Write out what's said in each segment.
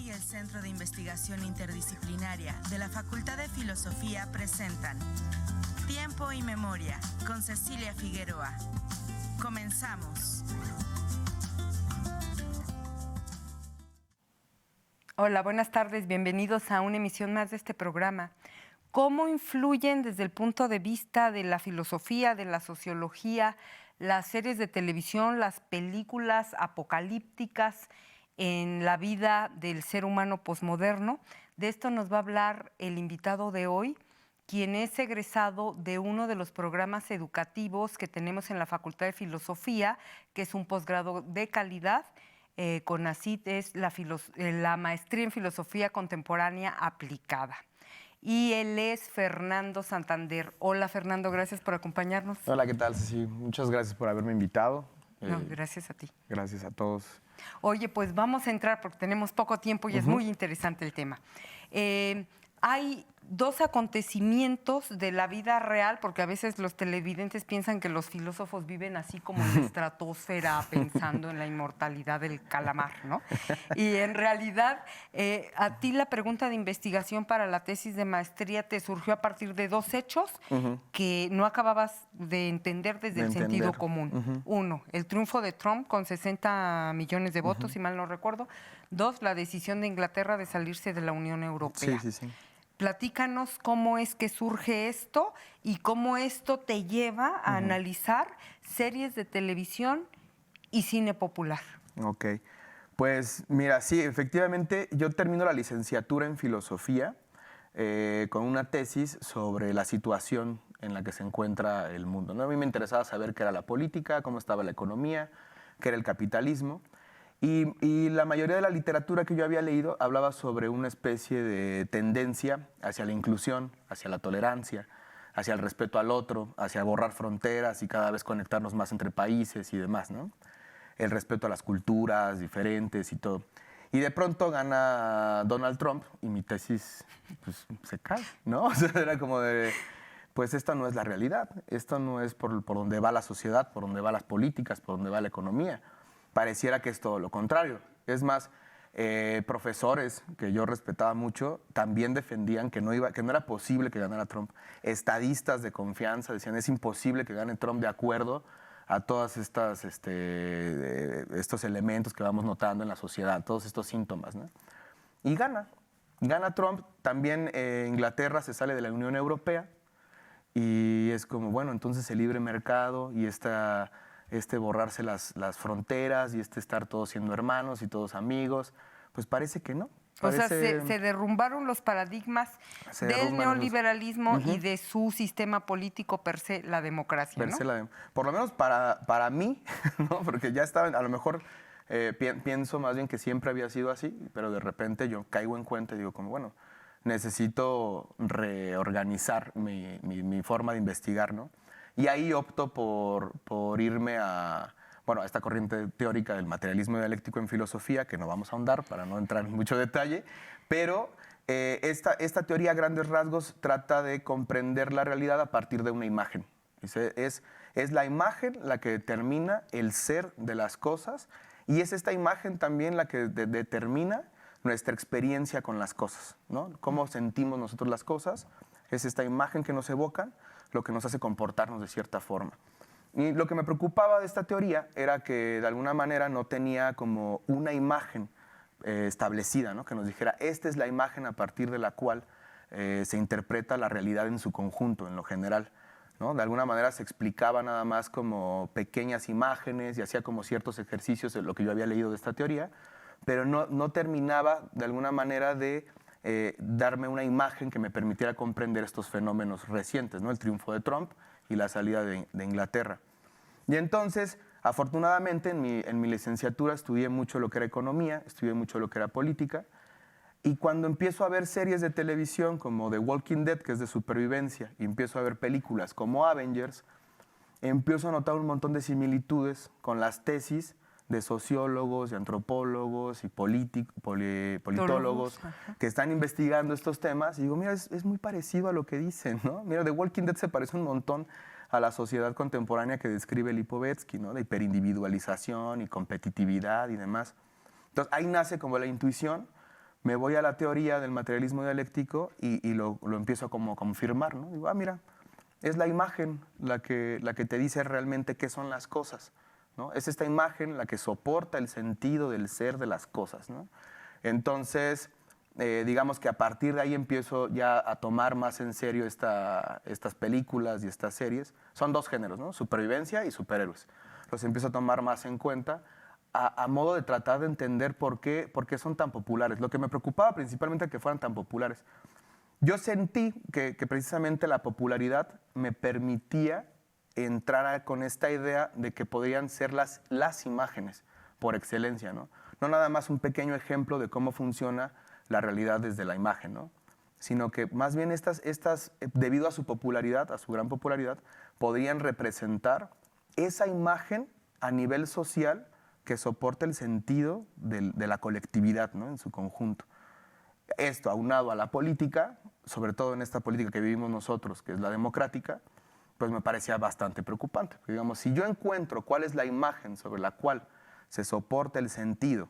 y el Centro de Investigación Interdisciplinaria de la Facultad de Filosofía presentan Tiempo y Memoria con Cecilia Figueroa. Comenzamos. Hola, buenas tardes. Bienvenidos a una emisión más de este programa. ¿Cómo influyen desde el punto de vista de la filosofía, de la sociología, las series de televisión, las películas apocalípticas en la vida del ser humano posmoderno? De esto nos va a hablar el invitado de hoy, quien es egresado de uno de los programas educativos que tenemos en la Facultad de Filosofía, que es un posgrado de calidad. CONACYT es la maestría en Filosofía Contemporánea Aplicada. Y él es Fernando Santander. Hola, Fernando, gracias por acompañarnos. Hola, ¿qué tal, Ceci? Muchas gracias por haberme invitado. No, gracias a ti. Gracias a todos. Oye, pues vamos a entrar porque tenemos poco tiempo y es muy interesante el tema. Hay dos acontecimientos de la vida real, porque a veces los televidentes piensan que los filósofos viven así como en la estratosfera, pensando en la inmortalidad del calamar, ¿no? Y en realidad, a ti la pregunta de investigación para la tesis de maestría te surgió a partir de dos hechos que no acababas de entender desde el sentido común. Uno, el triunfo de Trump con 60 millones de votos, si mal no recuerdo. Dos, la decisión de Inglaterra de salirse de la Unión Europea. Sí. Platícanos cómo es que surge esto y cómo esto te lleva a analizar series de televisión y cine popular. Ok, pues mira, sí, efectivamente yo termino la licenciatura en filosofía con una tesis sobre la situación en la que se encuentra el mundo, ¿no? A mí me interesaba saber qué era la política, cómo estaba la economía, qué era el capitalismo. Y la mayoría de la literatura que yo había leído hablaba sobre una especie de tendencia hacia la inclusión, hacia la tolerancia, hacia el respeto al otro, hacia borrar fronteras y cada vez conectarnos más entre países y demás, ¿no? El respeto a las culturas diferentes y todo. Y de pronto gana Donald Trump y mi tesis pues, se cae, ¿no? O sea, era como de, pues esta no es la realidad, esto no es por donde va la sociedad, por donde van las políticas, por donde va la economía. Pareciera que es todo lo contrario. Es más, profesores que yo respetaba mucho también defendían que no era posible que ganara Trump. Estadistas de confianza decían es imposible que gane Trump de acuerdo a todos estos elementos que vamos notando en la sociedad, todos estos síntomas, ¿no? Y gana Trump. También Inglaterra se sale de la Unión Europea y es como, bueno, entonces el libre mercado y borrarse las fronteras y estar todos siendo hermanos y todos amigos, pues parece que no. O sea, se derrumbaron los paradigmas del neoliberalismo y de su sistema político per se, la democracia, ¿no? Por lo menos para mí, ¿no? Porque ya estaba, a lo mejor pienso más bien que siempre había sido así, pero de repente yo caigo en cuenta y digo como, bueno, necesito reorganizar mi forma de investigar, ¿no? Y ahí opto por irme a esta corriente teórica del materialismo dialéctico en filosofía, que no vamos a ahondar para no entrar en mucho detalle, pero esta teoría a grandes rasgos trata de comprender la realidad a partir de una imagen. Es la imagen la que determina el ser de las cosas y es esta imagen también la que determina nuestra experiencia con las cosas, ¿no? Cómo sentimos nosotros las cosas, es esta imagen que nos evocan lo que nos hace comportarnos de cierta forma. Y lo que me preocupaba de esta teoría era que de alguna manera no tenía como una imagen establecida, ¿no? Que nos dijera, esta es la imagen a partir de la cual se interpreta la realidad en su conjunto, en lo general, ¿no? De alguna manera se explicaba nada más como pequeñas imágenes y hacía como ciertos ejercicios de lo que yo había leído de esta teoría, pero no terminaba de alguna manera de darme una imagen que me permitiera comprender estos fenómenos recientes, ¿no? El triunfo de Trump y la salida de Inglaterra. Y entonces, afortunadamente, en mi licenciatura estudié mucho lo que era economía, estudié mucho lo que era política, y cuando empiezo a ver series de televisión como The Walking Dead, que es de supervivencia, y empiezo a ver películas como Avengers, empiezo a notar un montón de similitudes con las tesis de sociólogos, de antropólogos y politólogos que están investigando estos temas y digo, mira, es muy parecido a lo que dicen, ¿no? Mira, The Walking Dead se parece un montón a la sociedad contemporánea que describe Lipovetsky, ¿no? De hiperindividualización y competitividad y demás. Entonces ahí nace como la intuición, me voy a la teoría del materialismo dialéctico y lo empiezo como a confirmar, ¿no? Digo, mira, es la imagen la que te dice realmente qué son las cosas, ¿no? Es esta imagen la que soporta el sentido del ser de las cosas, ¿no? Entonces, digamos que a partir de ahí empiezo ya a tomar más en serio estas películas y estas series. Son dos géneros, ¿no? Supervivencia y superhéroes. Los empiezo a tomar más en cuenta a modo de tratar de entender por qué son tan populares. Lo que me preocupaba principalmente que fueran tan populares. Yo sentí que precisamente la popularidad me permitía entrar con esta idea de que podrían ser las imágenes por excelencia, ¿no? No nada más un pequeño ejemplo de cómo funciona la realidad desde la imagen, ¿no? Sino que más bien estas, debido a su popularidad, a su gran popularidad, podrían representar esa imagen a nivel social que soporta el sentido de la colectividad, ¿no? En su conjunto. Esto aunado a la política, sobre todo en esta política que vivimos nosotros, que es la democrática, pues me parecía bastante preocupante. Porque, digamos, si yo encuentro cuál es la imagen sobre la cual se soporta el sentido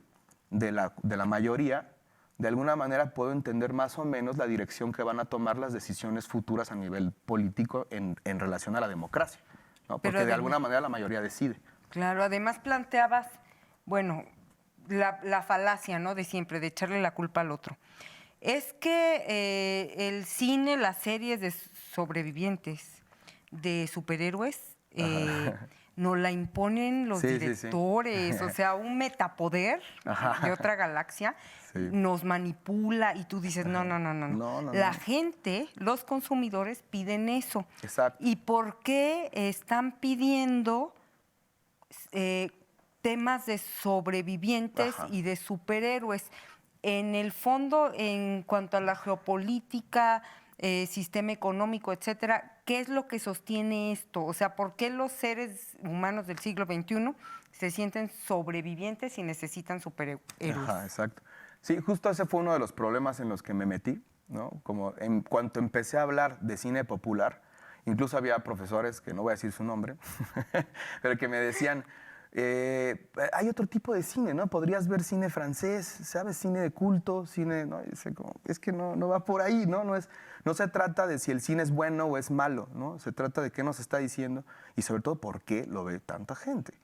de la mayoría, de alguna manera puedo entender más o menos la dirección que van a tomar las decisiones futuras a nivel político en relación a la democracia, ¿no? Porque de alguna manera la mayoría decide. Claro, además planteabas, bueno, la falacia, ¿no? De siempre, de echarle la culpa al otro. Es que el cine, las series de sobrevivientes, de superhéroes, nos la imponen los directores, o sea, un metapoder de otra galaxia nos manipula y tú dices, no. La gente, los consumidores piden eso. Exacto. ¿Y por qué están pidiendo temas de sobrevivientes y de superhéroes? En el fondo, en cuanto a la geopolítica, sistema económico, etcétera, ¿qué es lo que sostiene esto? O sea, ¿por qué los seres humanos del siglo XXI se sienten sobrevivientes y necesitan superhéroes? Exacto. Sí, justo ese fue uno de los problemas en los que me metí, ¿no? Como en cuanto empecé a hablar de cine popular, incluso había profesores, que no voy a decir su nombre, pero que me decían, hay otro tipo de cine, ¿no? Podrías ver cine francés, ¿sabes? Cine de culto, cine, ¿no? Es que no va por ahí, ¿no? No se trata de si el cine es bueno o es malo, ¿no? Se trata de qué nos está diciendo y sobre todo por qué lo ve tanta gente.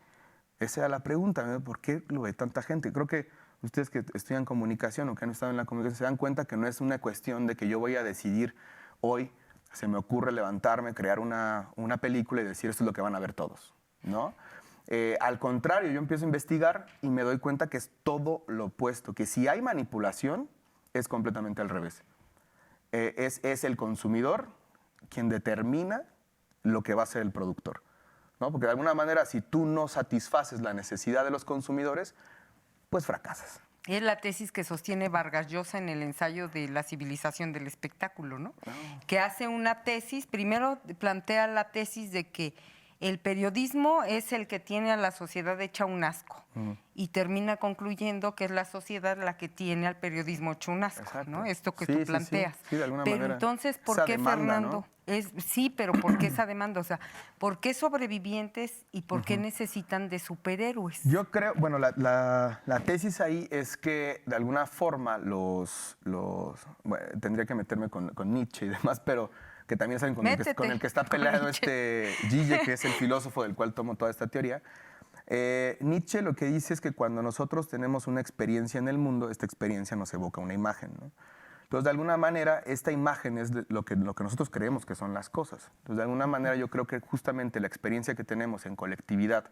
Esa era la pregunta, ¿no? ¿Por qué lo ve tanta gente? Creo que ustedes que estudian comunicación o que han estado en la comunicación se dan cuenta que no es una cuestión de que yo voy a decidir hoy, se me ocurre levantarme, crear una película y decir esto es lo que van a ver todos, ¿no? Al contrario, yo empiezo a investigar y me doy cuenta que es todo lo opuesto, que si hay manipulación, es completamente al revés. Es el consumidor quien determina lo que va a ser el productor, ¿no? Porque de alguna manera, si tú no satisfaces la necesidad de los consumidores, pues fracasas. Es la tesis que sostiene Vargas Llosa en el ensayo de la civilización del espectáculo, ¿no? Que hace una tesis, primero plantea la tesis de que el periodismo es el que tiene a la sociedad hecha un asco y termina concluyendo que es la sociedad la que tiene al periodismo hecho un asco, ¿no? Esto que tú planteas. Sí, de alguna pero manera. Entonces, ¿por Esa qué, demanda, Fernando? ¿no? Sí, pero ¿por qué esa demanda? O sea, ¿por qué sobrevivientes y por qué necesitan de superhéroes? Yo creo, bueno, la tesis ahí es que de alguna forma bueno, tendría que meterme con Nietzsche y demás, pero que también saben con el que está peleado Gille, que es el filósofo del cual tomo toda esta teoría. Nietzsche lo que dice es que cuando nosotros tenemos una experiencia en el mundo, esta experiencia nos evoca una imagen, ¿no? Entonces, de alguna manera, esta imagen es lo que nosotros creemos que son las cosas. Entonces, de alguna manera, yo creo que justamente la experiencia que tenemos en colectividad,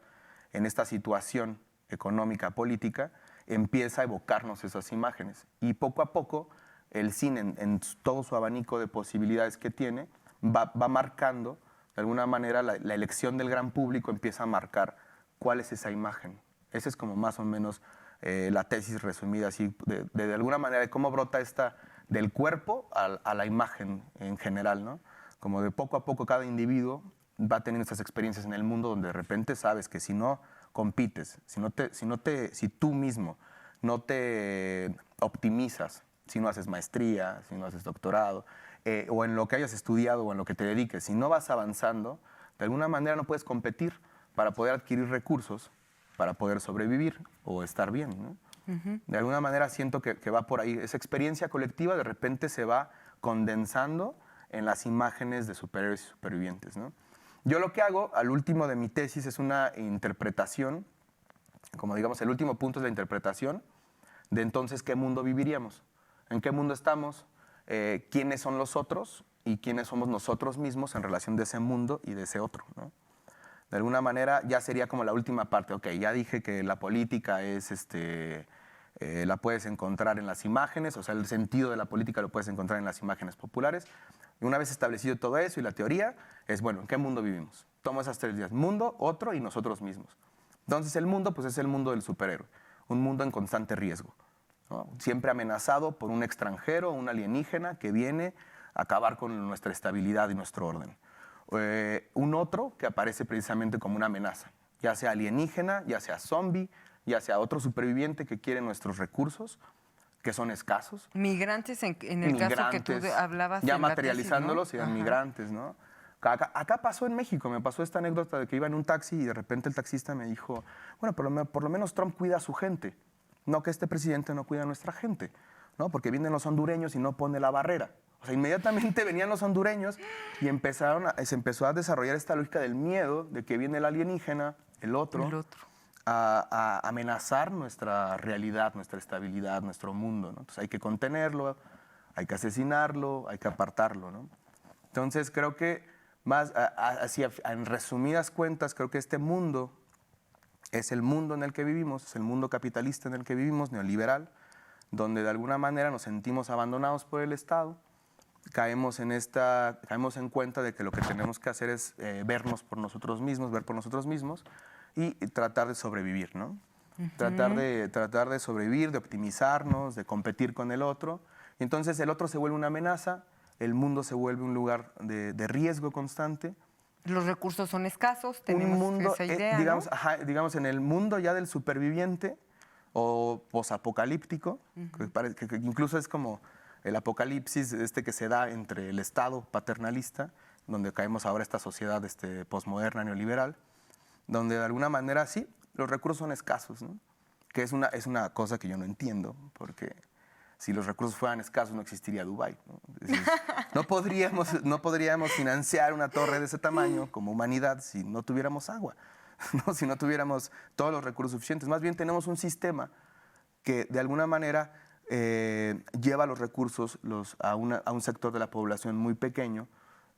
en esta situación económica, política, empieza a evocarnos esas imágenes. Y poco a poco, el cine, en todo su abanico de posibilidades que tiene, va marcando, de alguna manera, la elección del gran público empieza a marcar cuál es esa imagen. Esa es como más o menos la tesis resumida así, de alguna manera, de cómo brota esta del cuerpo a la imagen en general, ¿no? Como de poco a poco cada individuo va teniendo estas experiencias en el mundo donde de repente sabes que si no compites, si tú mismo no te optimizas, si no haces maestría, si no haces doctorado, o en lo que hayas estudiado o en lo que te dediques, si no vas avanzando, de alguna manera no puedes competir para poder adquirir recursos, para poder sobrevivir o estar bien, ¿no? De alguna manera siento que va por ahí. Esa experiencia colectiva de repente se va condensando en las imágenes de superhéroes y supervivientes, ¿no? Yo lo que hago al último de mi tesis es una interpretación, como digamos, el último punto es la interpretación de entonces qué mundo viviríamos, en qué mundo estamos, quiénes son los otros y quiénes somos nosotros mismos en relación de ese mundo y de ese otro, ¿no? De alguna manera ya sería como la última parte. Ok, ya dije que la política es, la puedes encontrar en las imágenes, o sea, el sentido de la política lo puedes encontrar en las imágenes populares. Y una vez establecido todo eso y la teoría, es bueno, ¿en qué mundo vivimos? Tomo esas 3 ideas, mundo, otro y nosotros mismos. Entonces el mundo, pues es el mundo del superhéroe, un mundo en constante riesgo, ¿no? Siempre amenazado por un extranjero, un alienígena que viene a acabar con nuestra estabilidad y nuestro orden. Un otro que aparece precisamente como una amenaza, ya sea alienígena, ya sea zombie, ya sea otro superviviente que quiere nuestros recursos, que son escasos. Migrantes, en el caso que tú hablabas. Ya en la materializándolos, tesis, ¿no? eran migrantes, ¿no? Acá pasó en México, me pasó esta anécdota de que iba en un taxi y de repente el taxista me dijo, bueno, por lo menos Trump cuida a su gente, no que este presidente no cuida a nuestra gente, ¿no? Porque vienen los hondureños y no pone la barrera. O sea, inmediatamente venían los hondureños y se empezó a desarrollar esta lógica del miedo, de que viene el alienígena, el otro. A amenazar nuestra realidad, nuestra estabilidad, nuestro mundo, ¿no? Entonces hay que contenerlo, hay que asesinarlo, hay que apartarlo, ¿no? Entonces creo que en resumidas cuentas, creo que este mundo es el mundo en el que vivimos, es el mundo capitalista en el que vivimos, neoliberal, donde de alguna manera nos sentimos abandonados por el Estado, caemos en cuenta de que lo que tenemos que hacer es vernos por nosotros mismos, ver por nosotros mismos y tratar de sobrevivir, ¿no? Tratar de sobrevivir, de optimizarnos, de competir con el otro. Y entonces el otro se vuelve una amenaza, el mundo se vuelve un lugar de riesgo constante. Los recursos son escasos, tenemos esa idea, digamos, ¿no? Digamos, en el mundo ya del superviviente o posapocalíptico, que incluso es como el apocalipsis que se da entre el Estado paternalista, donde caemos ahora esta sociedad posmoderna, neoliberal, donde de alguna manera sí, los recursos son escasos, ¿no? Que es una cosa que yo no entiendo, porque si los recursos fueran escasos no existiría Dubái, ¿no? Es decir, no podríamos financiar una torre de ese tamaño como humanidad si no tuviéramos agua, ¿no? Si no tuviéramos todos los recursos suficientes. Más bien tenemos un sistema que de alguna manera lleva los recursos a un sector de la población muy pequeño,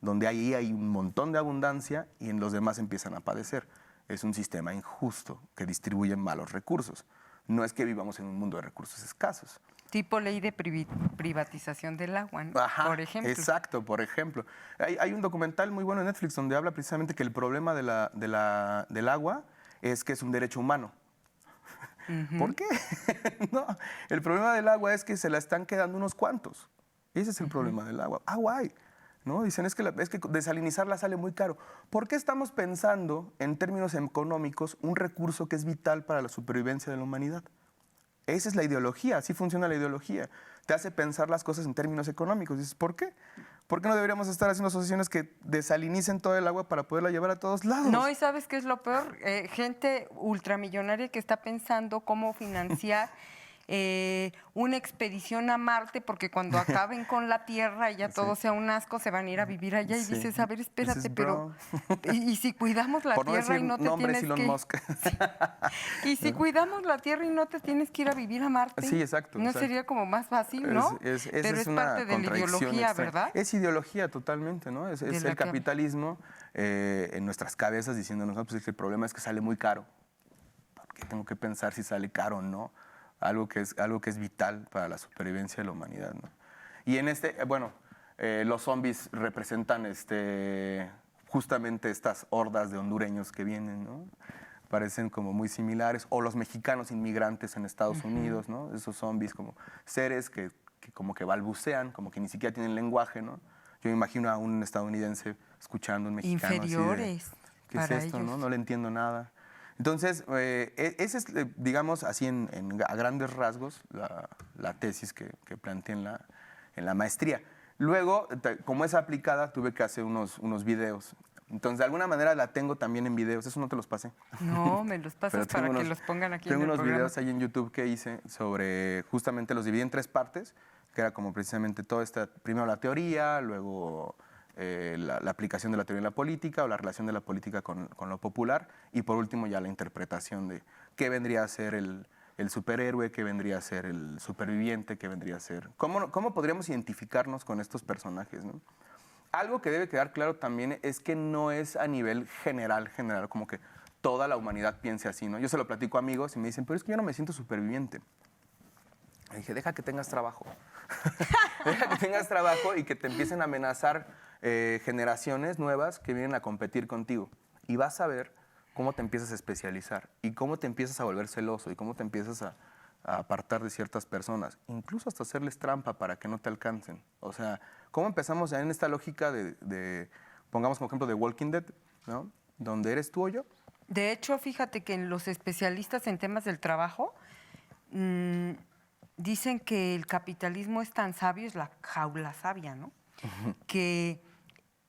donde ahí hay un montón de abundancia y en los demás empiezan a padecer. Es un sistema injusto que distribuye malos recursos. No es que vivamos en un mundo de recursos escasos. Tipo ley de privatización del agua, ¿no? Ajá, por ejemplo. Exacto, por ejemplo. Hay un documental muy bueno en Netflix donde habla precisamente que el problema del agua es que es un derecho humano. ¿Por qué? No, el problema del agua es que se la están quedando unos cuantos. Ese es el problema del agua. Agua hay, ¿no? Dicen, es que desalinizarla sale muy caro. ¿Por qué estamos pensando en términos económicos un recurso que es vital para la supervivencia de la humanidad? Esa es la ideología, así funciona la ideología. Te hace pensar las cosas en términos económicos. Dices, ¿por qué? ¿Por qué no deberíamos estar haciendo asociaciones que desalinicen todo el agua para poderla llevar a todos lados? No, y ¿sabes qué es lo peor? Gente ultramillonaria que está pensando cómo financiar una expedición a Marte, porque cuando acaben con la Tierra y ya todo sea un asco, se van a ir a vivir allá y dices, a ver, espérate, pero ¿y si cuidamos la Tierra y no te tienes Elon que Musk. y si cuidamos la Tierra y no te tienes que ir a vivir a Marte? Sí, exacto. ¿No sería como más fácil, no? Pero es parte de la ideología, extraña. ¿verdad? Es ideología totalmente, ¿no? Es el capitalismo en nuestras cabezas diciéndonos, no, pues es que el problema es que sale muy caro. ¿Por qué tengo que pensar si sale caro o no? Algo que es vital para la supervivencia de la humanidad, ¿no? Y en los zombies representan justamente estas hordas de hondureños que vienen, ¿no? Parecen como muy similares, o los mexicanos inmigrantes en Estados Unidos, ¿no? Esos zombies como seres que como que balbucean, como que ni siquiera tienen lenguaje, ¿no? Yo me imagino a un estadounidense escuchando a un mexicano inferiores así de, ¿qué para es esto, ellos? no? No le entiendo nada. Entonces, ese es, digamos, así a grandes rasgos, la tesis que planteé en la maestría. Luego, como es aplicada, tuve que hacer unos videos Entonces, de alguna manera la tengo también en videos. Eso no te los pasé. No, me los pasas para que los pongan aquí en el Tengo unos programa. videos ahí en YouTube que hice sobre, justamente los dividí en 3 partes, que era como precisamente toda esta, primero la teoría, luego la aplicación de la teoría en la política o la relación de la política con lo popular y por último ya la interpretación de qué vendría a ser el superhéroe, qué vendría a ser el superviviente, qué vendría a ser... ¿Cómo podríamos identificarnos con estos personajes, ¿no? Algo que debe quedar claro también es que no es a nivel general, como que toda la humanidad piense así, ¿no? Yo se lo platico a amigos y me dicen, pero es que yo no me siento superviviente. Le dije, deja que tengas trabajo. Deja que tengas trabajo y que te empiecen a amenazar generaciones nuevas que vienen a competir contigo. Y vas a ver cómo te empiezas a especializar y cómo te empiezas a volver celoso y cómo te empiezas a apartar de ciertas personas, incluso hasta hacerles trampa para que no te alcancen. O sea, ¿cómo empezamos ya en esta lógica pongamos como ejemplo de Walking Dead, ¿no? Donde eres tú o yo? De hecho, fíjate que los especialistas en temas del trabajo dicen que el capitalismo es tan sabio, es la jaula sabia, ¿no? Que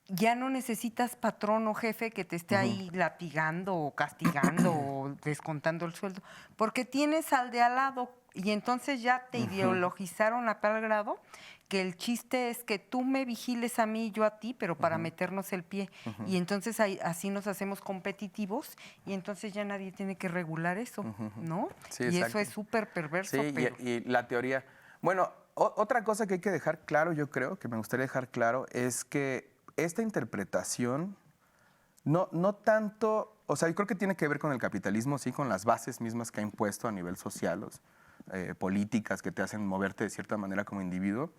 ya no necesitas patrón o jefe que te esté ahí latigando o castigando o descontando el sueldo, porque tienes al de al lado y entonces ya te ideologizaron a tal grado que el chiste es que tú me vigiles a mí y yo a ti, pero para meternos el pie. Y entonces así nos hacemos competitivos y entonces ya nadie tiene que regular eso, ¿no? Sí, y exacto. eso es súper perverso. Sí, pero... y la teoría... Bueno, otra cosa que hay que dejar claro, yo creo, que me gustaría dejar claro, es que esta interpretación no tanto... O sea, yo creo que tiene que ver con el capitalismo, sí, con las bases mismas que ha impuesto a nivel social, políticas que te hacen moverte de cierta manera como individuo.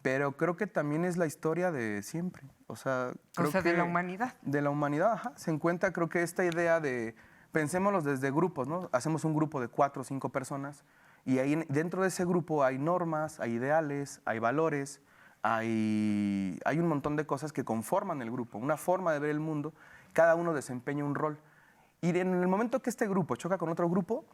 Pero creo que también es la historia de siempre. O sea, de la humanidad. De la humanidad, ajá. Se encuentra, creo que esta idea de, pensémoslos desde grupos, ¿no? Hacemos un grupo de 4 o 5 personas y ahí dentro de ese grupo hay normas, hay ideales, hay valores, hay un montón de cosas que conforman el grupo, una forma de ver el mundo, cada uno desempeña un rol. Y en el momento que este grupo choca con otro grupo,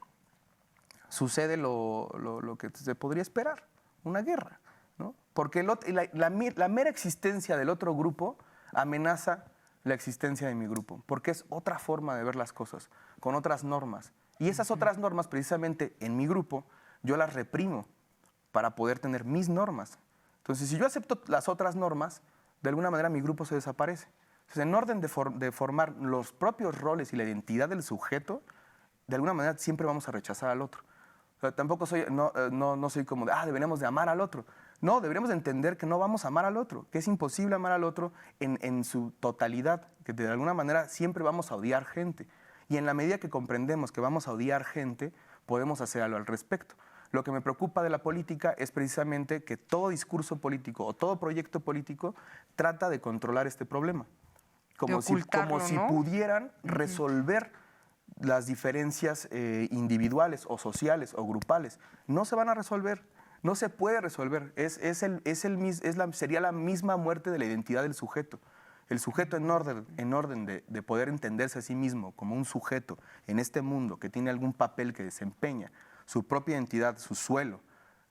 sucede lo que se podría esperar, una guerra, ¿no? Porque la mera existencia del otro grupo amenaza la existencia de mi grupo, porque es otra forma de ver las cosas, con otras normas. Y esas otras normas, precisamente en mi grupo, yo las reprimo para poder tener mis normas. Entonces, si yo acepto las otras normas, de alguna manera mi grupo se desaparece. Entonces, en orden de formar los propios roles y la identidad del sujeto, de alguna manera siempre vamos a rechazar al otro. O sea, tampoco no soy como de, deberíamos de amar al otro. No, deberíamos de entender que no vamos a amar al otro, que es imposible amar al otro en su totalidad, que de alguna manera siempre vamos a odiar gente. Y en la medida que comprendemos que vamos a odiar gente, podemos hacer algo al respecto. Lo que me preocupa de la política es precisamente que todo discurso político o todo proyecto político trata de controlar este problema. Como si ¿no? pudieran resolver las diferencias individuales o sociales o grupales. No se van a resolver, no se puede resolver. Sería la misma muerte de la identidad del sujeto. El sujeto en orden de poder entenderse a sí mismo como un sujeto en este mundo que tiene algún papel que desempeña, su propia identidad, su suelo,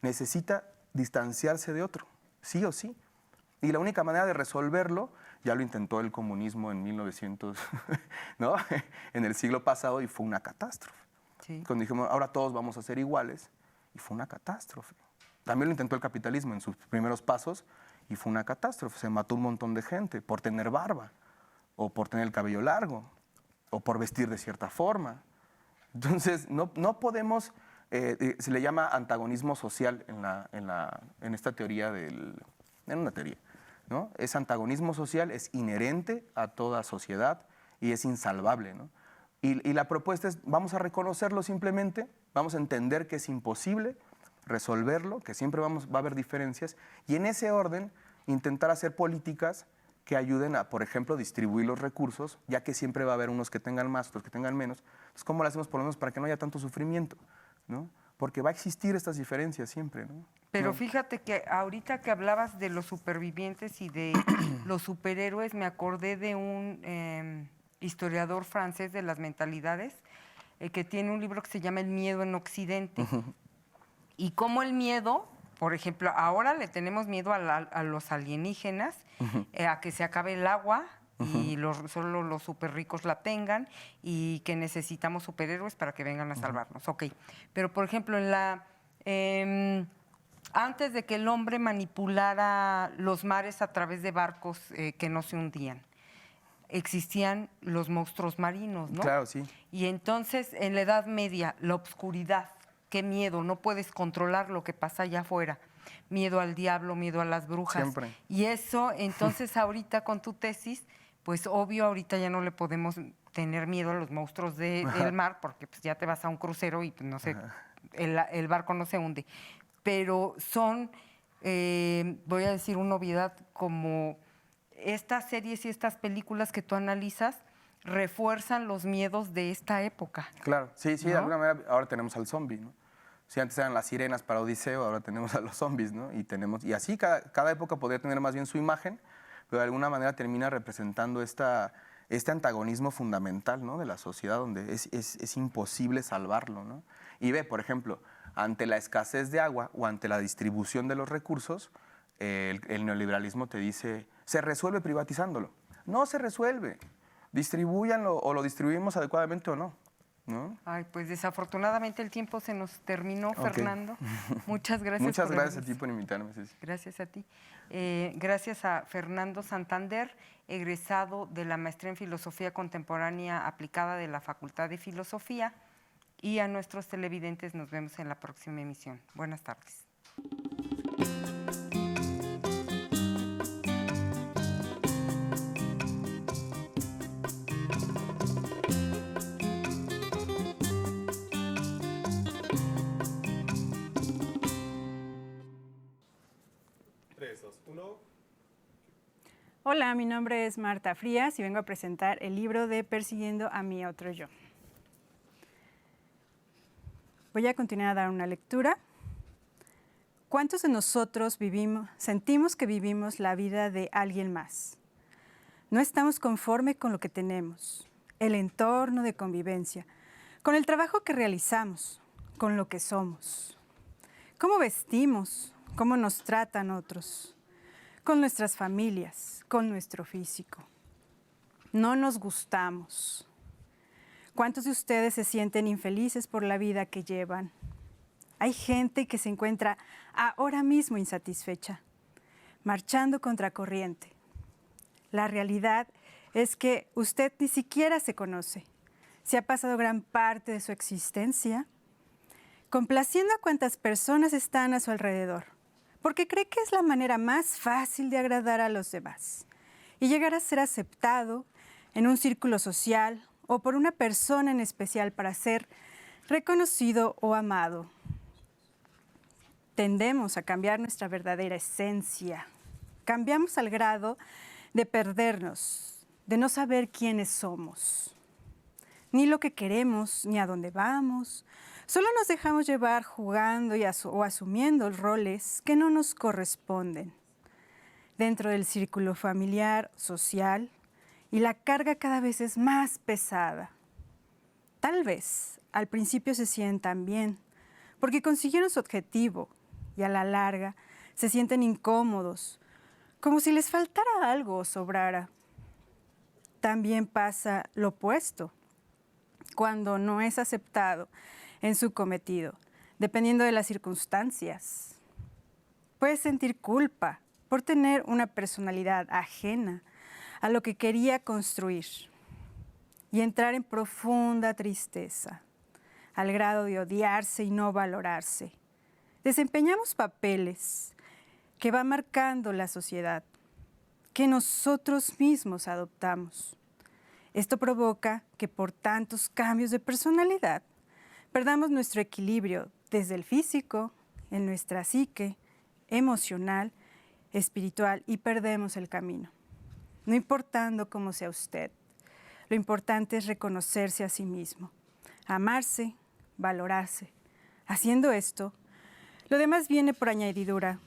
necesita distanciarse de otro, sí o sí. Y la única manera de resolverlo, ya lo intentó el comunismo en 1900, ¿no? En el siglo pasado y fue una catástrofe. Sí. Cuando dijimos, ahora todos vamos a ser iguales, y fue una catástrofe. También lo intentó el capitalismo en sus primeros pasos y fue una catástrofe. Se mató un montón de gente por tener barba, o por tener el cabello largo, o por vestir de cierta forma. Entonces, no podemos, se le llama antagonismo social en esta teoría en una teoría, ¿no? Ese antagonismo social es inherente a toda sociedad y es insalvable, ¿no? Y la propuesta es, vamos a reconocerlo simplemente, vamos a entender que es imposible resolverlo, que siempre va a haber diferencias, y en ese orden intentar hacer políticas que ayuden a, por ejemplo, distribuir los recursos, ya que siempre va a haber unos que tengan más, otros que tengan menos. Entonces, ¿cómo lo hacemos por lo menos para que no haya tanto sufrimiento, ¿no? Porque va a existir estas diferencias siempre, ¿no? Pero fíjate que ahorita que hablabas de los supervivientes y de los superhéroes, me acordé de un historiador francés de las mentalidades que tiene un libro que se llama El miedo en Occidente. Y cómo el miedo, por ejemplo, ahora le tenemos miedo a los alienígenas, a que se acabe el agua, y solo los súper ricos la tengan y que necesitamos superhéroes para que vengan a salvarnos. Ok, pero por ejemplo, antes de que el hombre manipulara los mares a través de barcos que no se hundían, existían los monstruos marinos, ¿no? Claro, sí. Y entonces, en la Edad Media, la obscuridad, qué miedo, no puedes controlar lo que pasa allá afuera. Miedo al diablo, miedo a las brujas. Siempre. Y eso, entonces, ahorita con tu tesis, pues obvio, ahorita ya no le podemos tener miedo a los monstruos del mar, porque pues, ya te vas a un crucero y pues, no sé, el barco no se hunde. Pero son, voy a decir una obviedad, como estas series y estas películas que tú analizas refuerzan los miedos de esta época. Claro, sí, sí, ¿no? de alguna manera ahora tenemos al zombie, ¿no? Si antes eran las sirenas para Odiseo, ahora tenemos a los zombies, ¿no? Y así cada época podría tener más bien su imagen, pero de alguna manera termina representando este antagonismo fundamental, ¿no? De la sociedad, donde es imposible salvarlo, ¿no? Y ve, por ejemplo, ante la escasez de agua o ante la distribución de los recursos, el neoliberalismo te dice, se resuelve privatizándolo. No se resuelve. Distribúyanlo o lo distribuimos adecuadamente o no. ¿No? Ay, pues desafortunadamente el tiempo se nos terminó, Okay. Fernando. Muchas gracias. Muchas gracias a ti por invitarme, Ceci. Gracias a ti. Gracias a Fernando Santander, egresado de la Maestría en Filosofía Contemporánea Aplicada de la Facultad de Filosofía. Y a nuestros televidentes nos vemos en la próxima emisión. Buenas tardes. Hola, mi nombre es Marta Frías y vengo a presentar el libro de Persiguiendo a mi otro yo. Voy a continuar a dar una lectura. ¿Cuántos de nosotros sentimos que vivimos la vida de alguien más? No estamos conformes con lo que tenemos, el entorno de convivencia, con el trabajo que realizamos, con lo que somos. ¿Cómo vestimos? ¿Cómo nos tratan otros? Con nuestras familias, con nuestro físico. No nos gustamos. ¿Cuántos de ustedes se sienten infelices por la vida que llevan? Hay gente que se encuentra ahora mismo insatisfecha, marchando contracorriente. La realidad es que usted ni siquiera se conoce. Se ha pasado gran parte de su existencia complaciendo a cuantas personas están a su alrededor, porque cree que es la manera más fácil de agradar a los demás y llegar a ser aceptado en un círculo social o por una persona en especial para ser reconocido o amado. Tendemos a cambiar nuestra verdadera esencia. Cambiamos al grado de perdernos, de no saber quiénes somos, ni lo que queremos, ni a dónde vamos. Solo nos dejamos llevar jugando o asumiendo roles que no nos corresponden. Dentro del círculo familiar, social, y la carga cada vez es más pesada. Tal vez al principio se sientan bien, porque consiguieron su objetivo, y a la larga se sienten incómodos, como si les faltara algo o sobrara. También pasa lo opuesto, cuando no es aceptado en su cometido, dependiendo de las circunstancias. Puede sentir culpa por tener una personalidad ajena a lo que quería construir y entrar en profunda tristeza, al grado de odiarse y no valorarse. Desempeñamos papeles que va marcando la sociedad, que nosotros mismos adoptamos. Esto provoca que por tantos cambios de personalidad perdamos nuestro equilibrio desde el físico, en nuestra psique, emocional, espiritual y perdemos el camino. No importando cómo sea usted, lo importante es reconocerse a sí mismo, amarse, valorarse. Haciendo esto, lo demás viene por añadidura.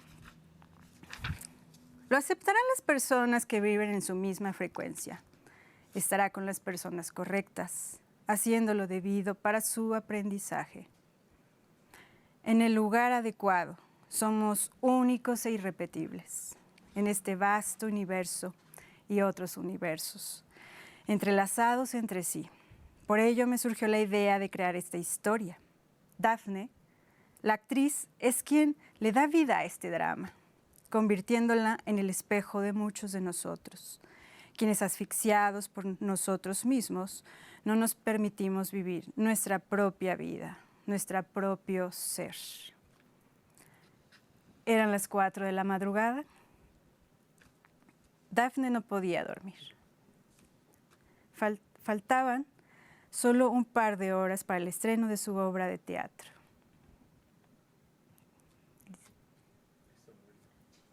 Lo aceptarán las personas que viven en su misma frecuencia. Estará con las personas correctas, haciendo lo debido para su aprendizaje. En el lugar adecuado, somos únicos e irrepetibles. En este vasto universo y otros universos, entrelazados entre sí. Por ello me surgió la idea de crear esta historia. Dafne, la actriz, es quien le da vida a este drama, convirtiéndola en el espejo de muchos de nosotros, quienes asfixiados por nosotros mismos no nos permitimos vivir nuestra propia vida, nuestro propio ser. Eran las 4 de la madrugada. Dafne no podía dormir. Faltaban solo un par de horas para el estreno de su obra de teatro.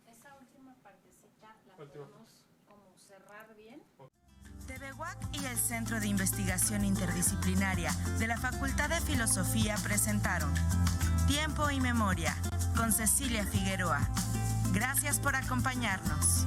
Esa última partecita la podemos como cerrar bien. TVUAC y el Centro de Investigación Interdisciplinaria de la Facultad de Filosofía presentaron Tiempo y Memoria con Cecilia Figueroa. Gracias por acompañarnos.